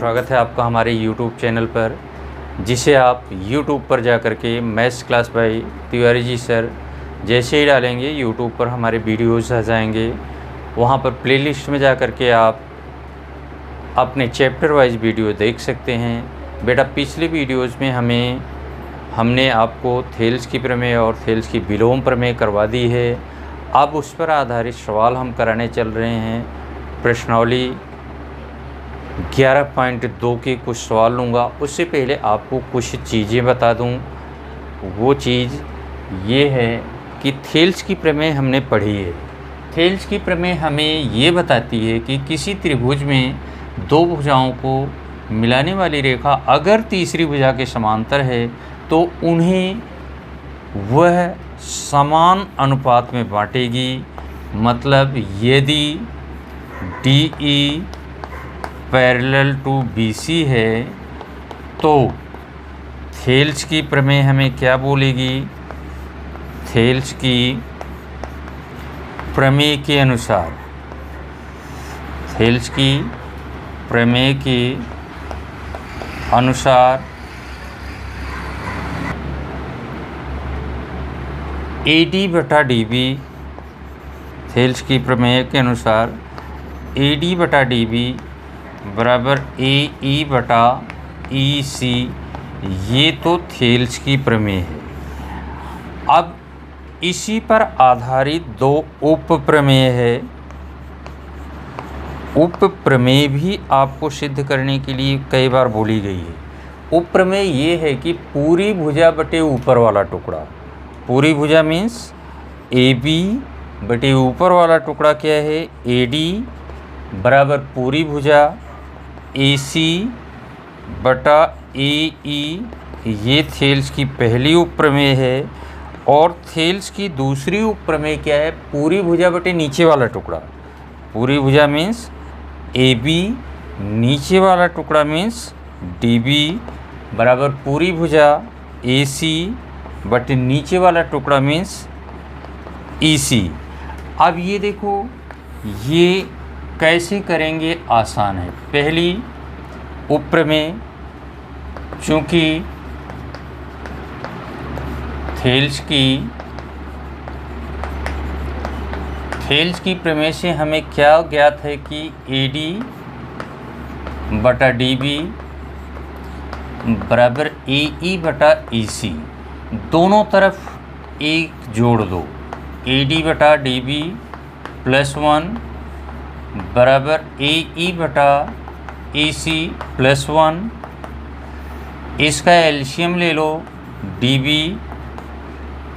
स्वागत है आपका हमारे YouTube चैनल पर, जिसे आप YouTube पर जा कर के maths class bye Tiwari ji sir जैसे ही डालेंगे YouTube पर हमारे वीडियोज़ आ जाएंगे। वहाँ पर प्लेलिस्ट में जा कर के आप अपने चैप्टर वाइज वीडियो देख सकते हैं। बेटा पिछले वीडियोज़ में हमने आपको थेल्स की प्रमेय और थेल्स की विलोम प्रमेय करवा दी है। अब उस पर आधारित सवाल हम कराने चल रहे हैं। प्रश्नावली 11.2 के कुछ सवाल लूँगा। उससे पहले आपको कुछ चीज़ें बता दूँ। वो चीज़ ये है कि थेल्स की प्रमेय हमने पढ़ी है। थेल्स की प्रमेय हमें ये बताती है कि किसी त्रिभुज में दो भुजाओं को मिलाने वाली रेखा अगर तीसरी भुजा के समांतर है तो उन्हें वह समान अनुपात में बांटेगी। मतलब यदि DE पैरेलल टू BC है तो थेल्स की प्रमेय हमें क्या बोलेगी? थेल्स की प्रमेय के अनुसार, थेल्स की प्रमेय के अनुसार AD बटा DB, थेल्स की प्रमेय के अनुसार AD बटा DB बराबर AE बटा EC, ये तो थेल्स की प्रमेय है। अब इसी पर आधारित दो उप प्रमेय है। उप प्रमेय भी आपको सिद्ध करने के लिए कई बार बोली गई है। उप प्रमेय ये है कि पूरी भुजा बटे ऊपर वाला टुकड़ा, पूरी भुजा मीन्स AB बटे ऊपर वाला टुकड़ा क्या है? AD बराबर पूरी भुजा AC बटा AE, ये थेल्स की पहली उप प्रमेय है। और थेल्स की दूसरी उप प्रमेय क्या है? पूरी भुजा बटे नीचे वाला टुकड़ा, पूरी भुजा मीन्स AB, नीचे वाला टुकड़ा मीन्स DB बराबर पूरी भुजा AC बटे नीचे वाला टुकड़ा मीन्स EC। अब ये देखो, ये कैसे करेंगे? आसान है। पहली उप प्रमेय, चूँकि थेल्स की प्रमेय से हमें क्या ज्ञात है कि AD बटा DB बराबर AE बटा EC, दोनों तरफ एक जोड़ दो। AD बटा DB प्लस 1 बराबर AE बटा EC प्लस 1, इसका एलसीएम ले लो। DB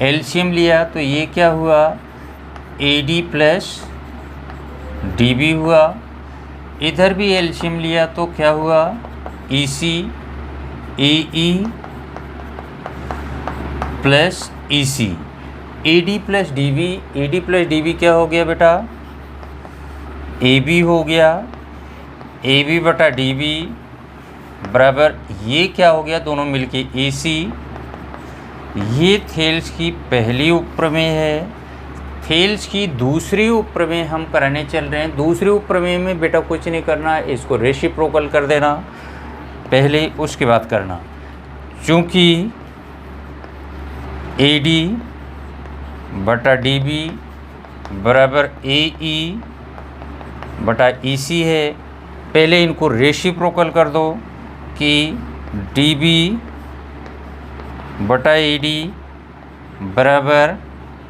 एलसीएम लिया तो ये क्या हुआ? AD प्लस DB हुआ। इधर भी एलसीएम लिया तो क्या हुआ? EC AE plus EC। AD plus DB क्या हो गया बेटा? AB हो गया। AB बटा DB बराबर ये क्या हो गया? दोनों मिलके AC। ये थेल्स की पहली उप प्रमेय है। थेल्स की दूसरी उप प्रमेय हम कराने चल रहे हैं। दूसरी उप प्रमेय में बेटा कुछ नहीं करना है, इसको रेसिप्रोकल कर देना पहले, उसके बाद करना। चूँकि AD बटा DB बराबर AE बटा EC है, पहले इनको रेसिप्रोकल कर दो कि DB बटा AD बराबर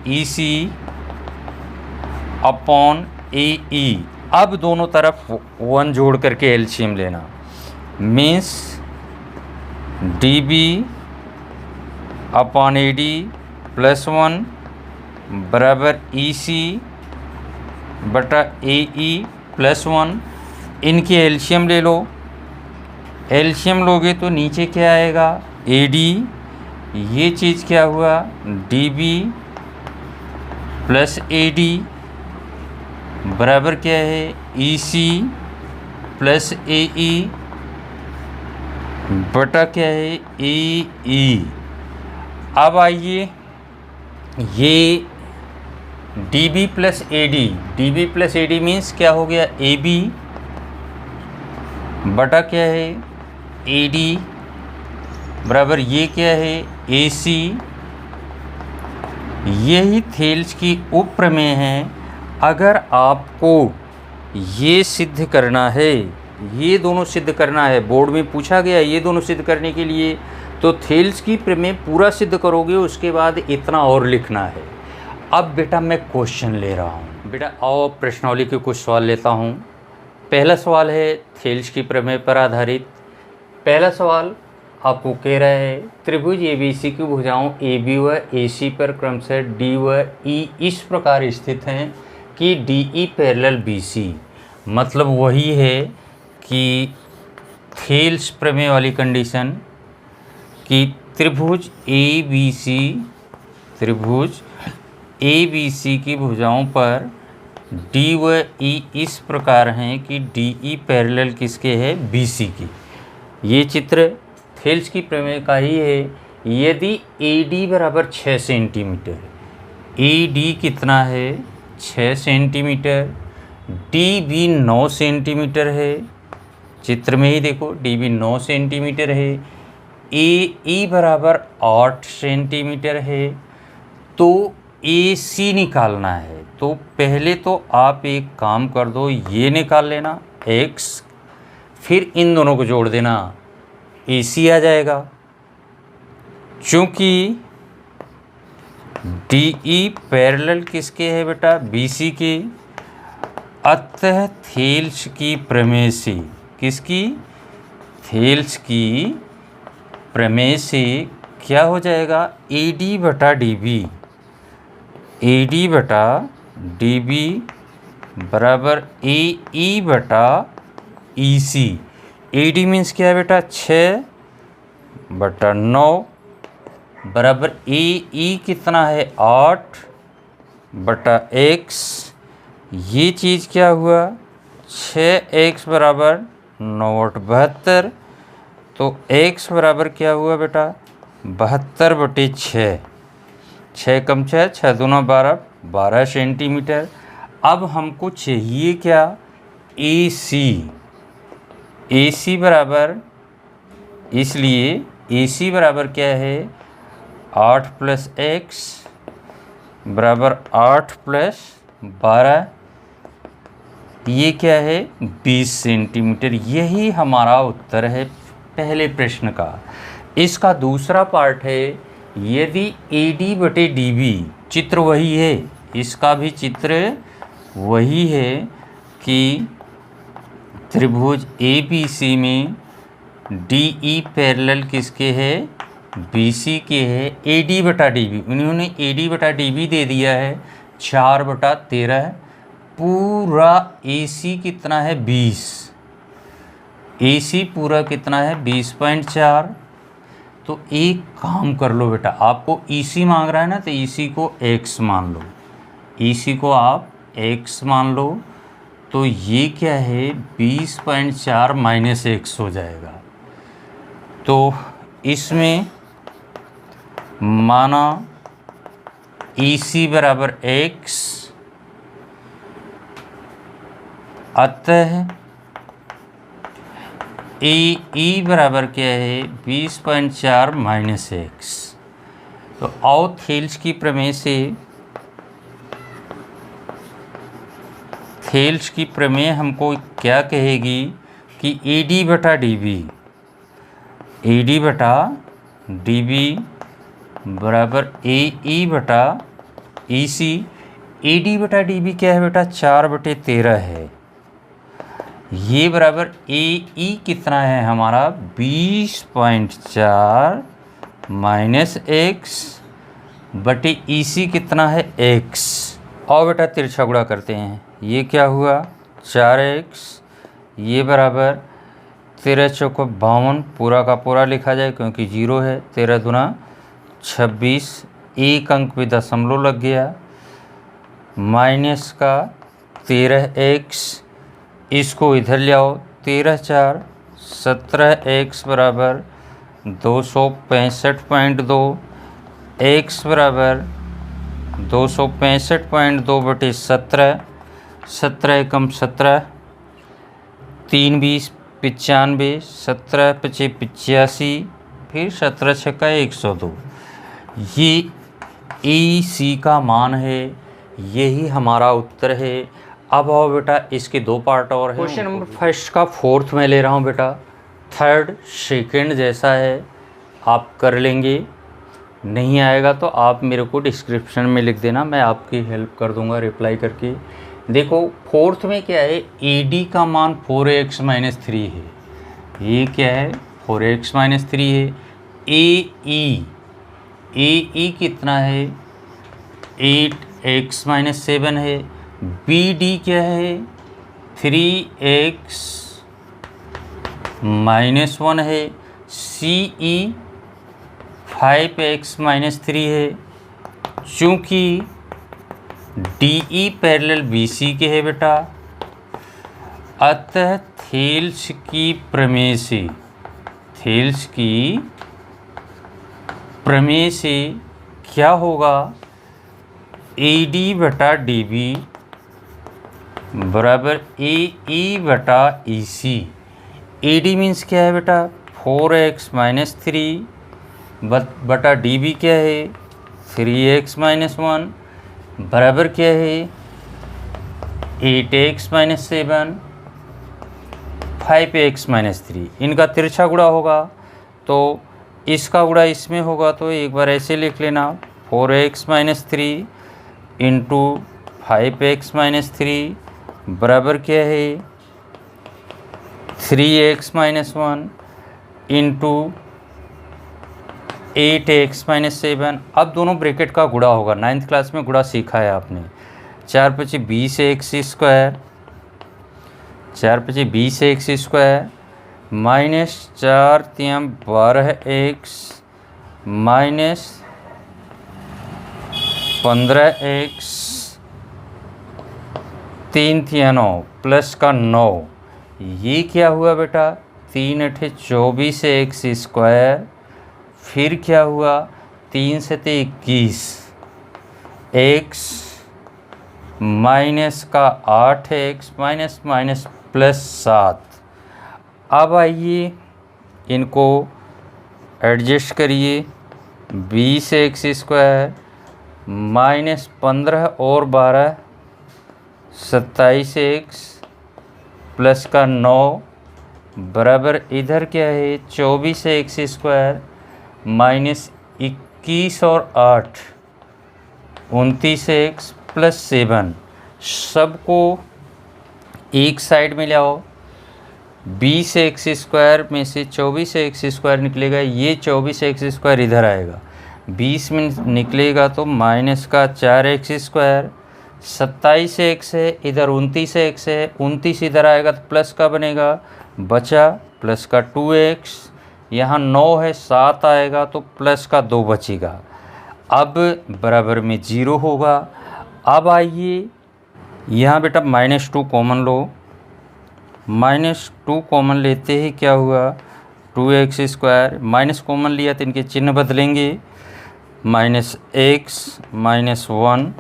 EC अपॉन AE। अब दोनों तरफ 1 जोड़ करके एलसीएम लेना, means DB upon AD plus 1 बराबर EC बटा AE प्लस 1। इनके एलसीएम ले लो। एलसीएम लोगे तो नीचे क्या आएगा? AD, ये चीज़ क्या हुआ? DB प्लस AD बराबर क्या है? EC प्लस AE बटा क्या है? AE। अब आइए, ये DB प्लस AD मीन्स क्या हो गया? AB बटा क्या है AD बराबर ये क्या है AC। यही थेल्स की उपप्रमेय है। अगर आपको ये सिद्ध करना है, ये दोनों सिद्ध करना है, बोर्ड में पूछा गया ये दोनों सिद्ध करने के लिए, तो थेल्स की प्रमेय पूरा सिद्ध करोगे, उसके बाद इतना और लिखना है। अब बेटा मैं क्वेश्चन ले रहा हूँ। बेटा आओ प्रश्नावली के कुछ सवाल लेता हूँ। पहला सवाल है थेल्स की प्रमेय पर आधारित। पहला सवाल आपको कह रहा है त्रिभुज ABC की भुजाओं AB व AC पर क्रमशः D व E इस प्रकार स्थित हैं कि DE पैरेलल BC। मतलब वही है कि थेल्स प्रमेय वाली कंडीशन कि त्रिभुज ABC की भुजाओं पर D व E इस प्रकार हैं कि DE पैरेलल किसके है BC की। ये चित्र थेल्स की प्रमेय का ही है। यदि AD बराबर 6 सेंटीमीटर, AD कितना है 6 सेंटीमीटर, DB 9 सेंटीमीटर है, चित्र में ही देखो DB 9 सेंटीमीटर है, AE बराबर 8 सेंटीमीटर है, तो AC निकालना है। तो पहले तो आप एक काम कर दो, ये निकाल लेना X, फिर इन दोनों को जोड़ देना, AC आ जाएगा। चूँकि DE पैरेलल किसके है बेटा BC के, अतः थेल्स की प्रमेय से, किसकी थेल्स की प्रमेय से क्या हो जाएगा AD बटा DB बराबर AE बटा EC। AD मीन्स क्या है बेटा 6 बटा 9 बराबर AE कितना है 8 बटा X। ये चीज़ क्या हुआ 6X बराबर 9 8 72, तो X बराबर क्या हुआ बेटा 72 बटे 6, 6 कम 6, 6 दूना 12, 12 सेंटीमीटर। अब हमको चाहिए क्या AC बराबर, इसलिए AC बराबर क्या है 8 प्लस X बराबर 8 प्लस 12, ये क्या है 20 सेंटीमीटर। यही हमारा उत्तर है पहले प्रश्न का। इसका दूसरा पार्ट है यदि AD बटे DB, चित्र वही है, इसका भी चित्र वही है कि त्रिभुज ABC में DE पैरेलल किसके है BC के है, AD बटा DB, उन्होंने AD बटा DB दे दिया है 4 बटा 13, पूरा AC कितना है 20, AC पूरा कितना है 20.4। तो एक काम कर लो बेटा, आपको EC मांग रहा है ना, तो EC को X मान लो, EC को आप X मान लो, तो ये क्या है 20.4 माइनस X हो जाएगा। तो इसमें माना EC बराबर X, अतः AE बराबर क्या है 20.4 माइनस X। तो आओ थेल्स की प्रमेय से, थेल्स की प्रमेय हमको क्या कहेगी कि AD बटा DB बराबर AE बटा EC। AD बटा DB क्या है बेटा 4 बटे 13 है, ये बराबर AE कितना है हमारा 20.4 माइनस X बटे EC कितना है X। और बेटा तिरछा गुणा करते हैं, ये क्या हुआ 4X, ये बराबर 13 चौको 52, पूरा का पूरा लिखा जाए क्योंकि 0 है, 13 दूना 26, एक अंक पे दशमलव लग गया, माइनस का 13X, इसको इधर ले आओ 13 4 17X बराबर 265.2, X बराबर 265.2 बटे 17, 17 एकम 17, 3 20 95, 17 पचे 85, फिर 17 छक्का 102। ये ई सी का मान है, यही हमारा उत्तर है। अब आओ बेटा इसके दो पार्ट और हैं। क्वेश्चन नंबर फर्स्ट का फोर्थ में ले रहा हूँ बेटा, थर्ड सेकंड जैसा है, आप कर लेंगे। नहीं आएगा तो आप मेरे को डिस्क्रिप्शन में लिख देना, मैं आपकी हेल्प कर दूंगा रिप्लाई करके। देखो फोर्थ में क्या है, ए डी का मान 4x - 3 है। ये क्या है, 4x - 3 है। ए ई कितना है, 8x - 7 है। बी डी क्या है, 3x - 1 है। सी ई 5x - 3 है। चूँकि D E parallel B C के है बेटा, अतः थेल्स की प्रमेय से क्या होगा, ए डी बटा डी बी बराबर ए ई बटा ई सी। ए डी मीन्स क्या है बेटा, 4x - 3 बटा डी बी क्या है, 3x - 1 बराबर क्या है, 8x - 7 5x - 3। इनका तिरछा गुणा होगा तो इसका गुणा इसमें होगा, तो एक बार ऐसे लिख लेना, 4x - 3 इंटू 5x - 3 बराबर क्या है, 3x - 1 इंटू 8x - 7। अब दोनों ब्रैकेट का गुणा होगा, 9th क्लास में गुणा सीखा है आपने। 4 पचे 20x स्क्वायर, 4 पचे 20x स्क्वायर माइनस 4 तियां 12x माइनस 15x 3 तियां 9 प्लस का 9। ये क्या हुआ बेटा, 3 अठे 24x स्क्वायर, फिर क्या हुआ 3 से 21 x माइनस का 8x माइनस माइनस प्लस 7। अब आइए इनको एडजस्ट करिए, 20x स्क्वायर माइनस 15 और 12 27x प्लस का 9 बराबर इधर क्या है, 24x स्क्वायर माइनस 21 और 8 29x प्लस 7। सबको एक साइड में ले आओ, 20x स्क्वायर में से 24x स्क्वायर निकलेगा, ये 24x स्क्वायर इधर आएगा, 20 में निकलेगा तो माइनस का 4x स्क्वायर, 27x है इधर, 29x है, 29 इधर आएगा तो प्लस का बनेगा, बचा प्लस का 2x, यहाँ 9 है 7 आएगा तो प्लस का 2 बचेगा। अब बराबर में 0 होगा। अब आइए यहाँ बेटा -2 कॉमन लो, -2 कॉमन लेते ही क्या हुआ, 2x स्क्वायर, माइनस कॉमन लिया तो इनके चिन्ह बदलेंगे, -x -1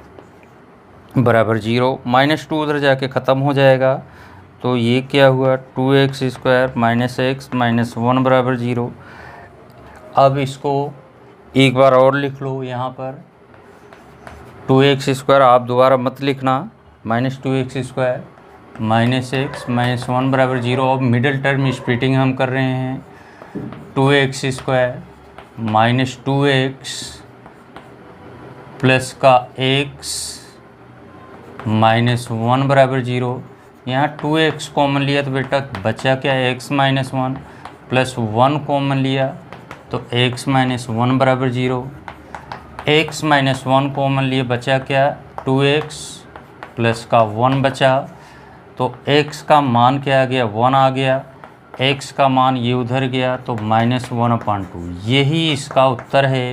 बराबर 0, -2 उधर जाके ख़त्म हो जाएगा, तो ये क्या हुआ, 2x स्क्वायर -x -1 बराबर 0। अब इसको एक बार और लिख लो, यहाँ पर 2x स्क्वायर आप दोबारा मत लिखना, -2x स्क्वायर -x -1 बराबर 0। अब मिडिल टर्म स्प्लिटिंग हम कर रहे हैं, 2x स्क्वायर -2x प्लस का x -1 बराबर 0। यहाँ 2x कॉमन लिया तो बेटा बचा क्या, x -1 प्लस 1 कॉमन लिया तो x -1 बराबर 0, x -1 कॉमन लिए बचा क्या, 2x प्लस का 1 बचा, तो x का मान क्या आ गया, 1 आ गया, x का मान ये उधर गया तो -1/2, यही इसका उत्तर है।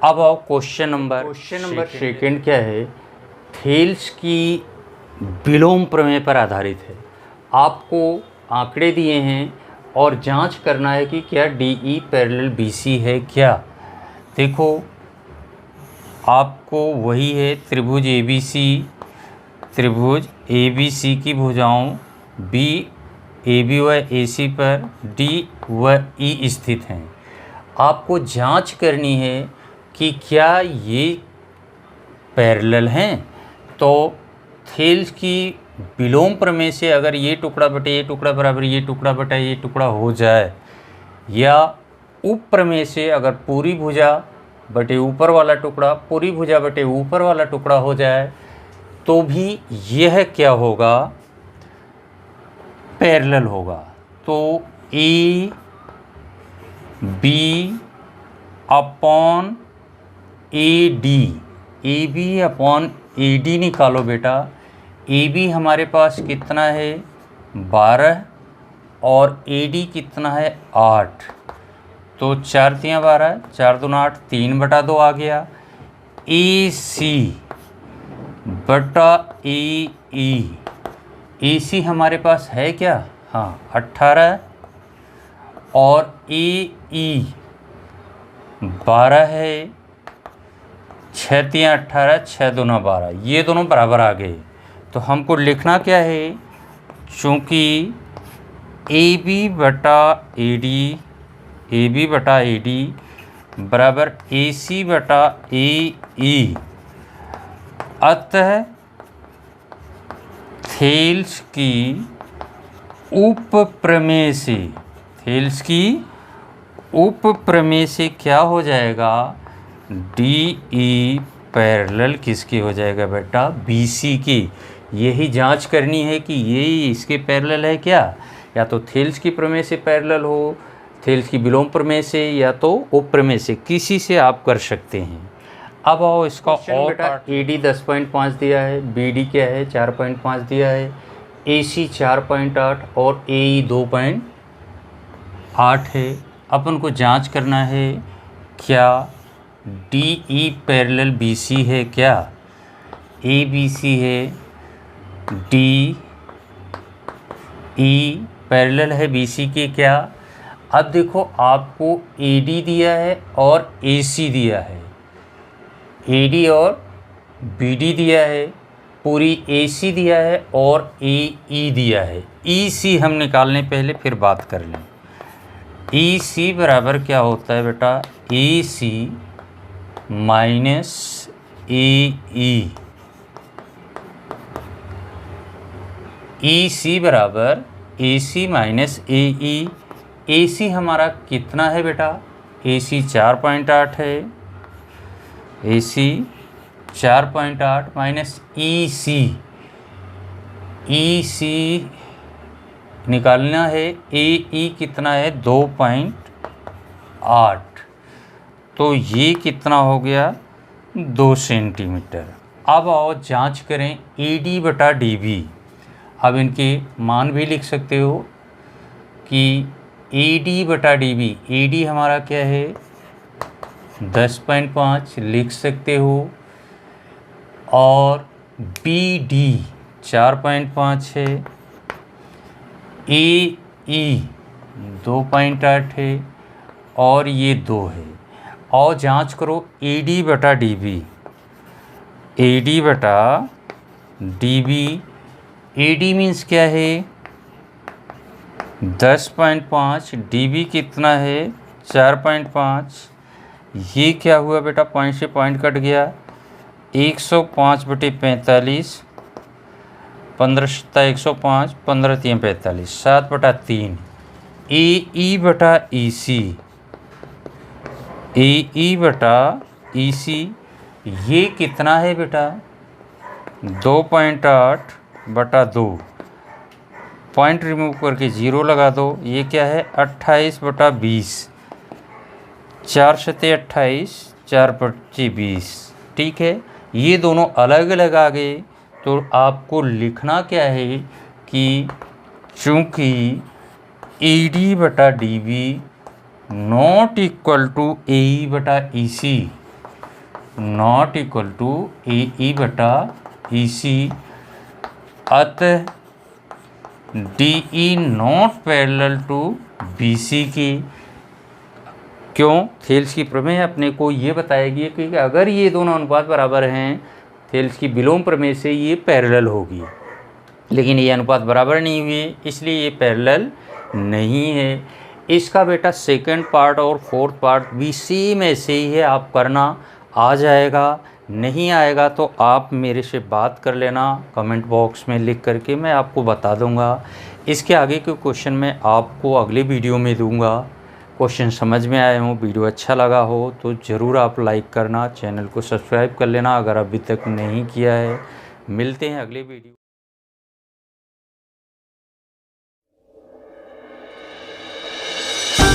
अब आओ क्वेश्चन नंबर सेकंड क्या है, थेल्स की विलोम प्रमेय पर आधारित है। आपको आंकड़े दिए हैं और जांच करना है कि क्या DE पैरेलल BC है क्या। देखो आपको वही है, त्रिभुज ABC की भुजाओं ए बी व ए सी पर डी व ई स्थित हैं। आपको जांच करनी है कि क्या ये पैरेलल हैं। तो थेल्स की विलोम प्रमेय से अगर ये टुकड़ा बटे ये टुकड़ा बराबर ये टुकड़ा बटा ये टुकड़ा हो जाए, या उप प्रमेय से अगर पूरी भुजा बटे ऊपर वाला टुकड़ा पूरी भुजा बटे ऊपर वाला टुकड़ा हो जाए, तो भी यह क्या होगा, पैरेलल होगा। तो A B upon A D, A B upon A D निकालो बेटा। ए बी हमारे पास कितना है 12 और ए डी कितना है 8। तो 4 तियाँ 12, 4 दूना 8, 3/2 आ गया। ए सी बटा ए ई, ए सी हमारे पास है क्या, हाँ 18, और ए ई 12 है। 6 तियाँ 18, 6 दूना 12, ये दोनों बराबर आ गए। तो हमको लिखना क्या है, चूँकि ए बी बटा ए डी, ए बी बटा ए डी बराबर ए सी बटा ए ई, अतः थेल्स की उप प्रमेय से, थेल्स की उप प्रमेय से क्या हो जाएगा, डी ई पैरेलल किसकी हो जाएगा बेटा, बी सी की। यही जांच करनी है कि ये इसके पैरेलल है क्या, या तो थेल्स की प्रमेय से पैरेलल हो, थेल्स की विलोम प्रमेय से, या तो उप प्रमेय से, किसी से आप कर सकते हैं। अब आओ इसका और पार्ट। ए डी 10.5 दिया है, बी डी क्या है 4.5 दिया है, ए सी 4.8 और ए ई 2.8 है। अपन को जांच करना है क्या D E parallel B C है क्या, ए बी सी है, डी ई पैरेलल है बी सी के क्या। अब देखो आपको ए डी दिया है और ए सी दिया है, ए डी और बी डी दिया है, पूरी ए सी दिया है और ए ई दिया है। ई सी हम निकालने पहले फिर बात कर लें। ई सी बराबर क्या होता है बेटा, ए सी माइनस ए ई, ई सी बराबर ए सी माइनस ए ई। ए सी हमारा कितना है बेटा, ए सी 4.8 है, ए सी 4.8 माइनस ई सी, ई सी निकालना है, ए ई कितना है 2.8, तो ये कितना हो गया 2 सेंटीमीटर। अब आओ जांच करें ए डी बटा डी बी। अब इनके मान भी लिख सकते हो कि ए डी बटा डी बी, ए डी हमारा क्या है 10.5 लिख सकते हो, और बी डी 4.5 है, ए ई 2.8 है, और ये 2 है। और जांच करो ए डी बटा डी बी, ए डी बटा D B, A D means क्या है 10.5, डी बी कितना है 4.5, ये क्या हुआ बेटा, पॉइंट से पॉइंट कट गया, 105/45, 15 सत्ता 105, 15 3 45, 7/3। ए ई बटा ई सी, ए ई बटा ई सी, ये कितना है बेटा 2.8/2, पॉइंट रिमूव करके 0 लगा दो, ये क्या है 28/20, 4 सत्ते 28, 4/25 20, ठीक है। ये दोनों अलग अलग आ गए, तो आपको लिखना क्या है कि चूँकि ए डी बटा D B not equal to A E बटा E C, not equal to A E बटा ई सी, अतः D E not parallel to B C की। क्यों, थेल्स की प्रमेय अपने को ये बताएगी कि अगर ये दोनों अनुपात बराबर हैं, थेल्स की विलोम प्रमेय से ये पैरेलल होगी। लेकिन ये अनुपात बराबर नहीं हुए, इसलिए ये पैरेलल नहीं है। इसका बेटा सेकंड पार्ट और फोर्थ पार्ट भी सेम ऐसे ही है, आप करना, आ जाएगा। नहीं आएगा तो आप मेरे से बात कर लेना कमेंट बॉक्स में लिख करके, मैं आपको बता दूंगा। इसके आगे के क्वेश्चन मैं आपको अगले वीडियो में दूंगा। क्वेश्चन समझ में आए हो, वीडियो अच्छा लगा हो तो ज़रूर आप लाइक करना, चैनल को सब्सक्राइब कर लेना अगर अभी तक नहीं किया है। मिलते हैं अगले वीडियो।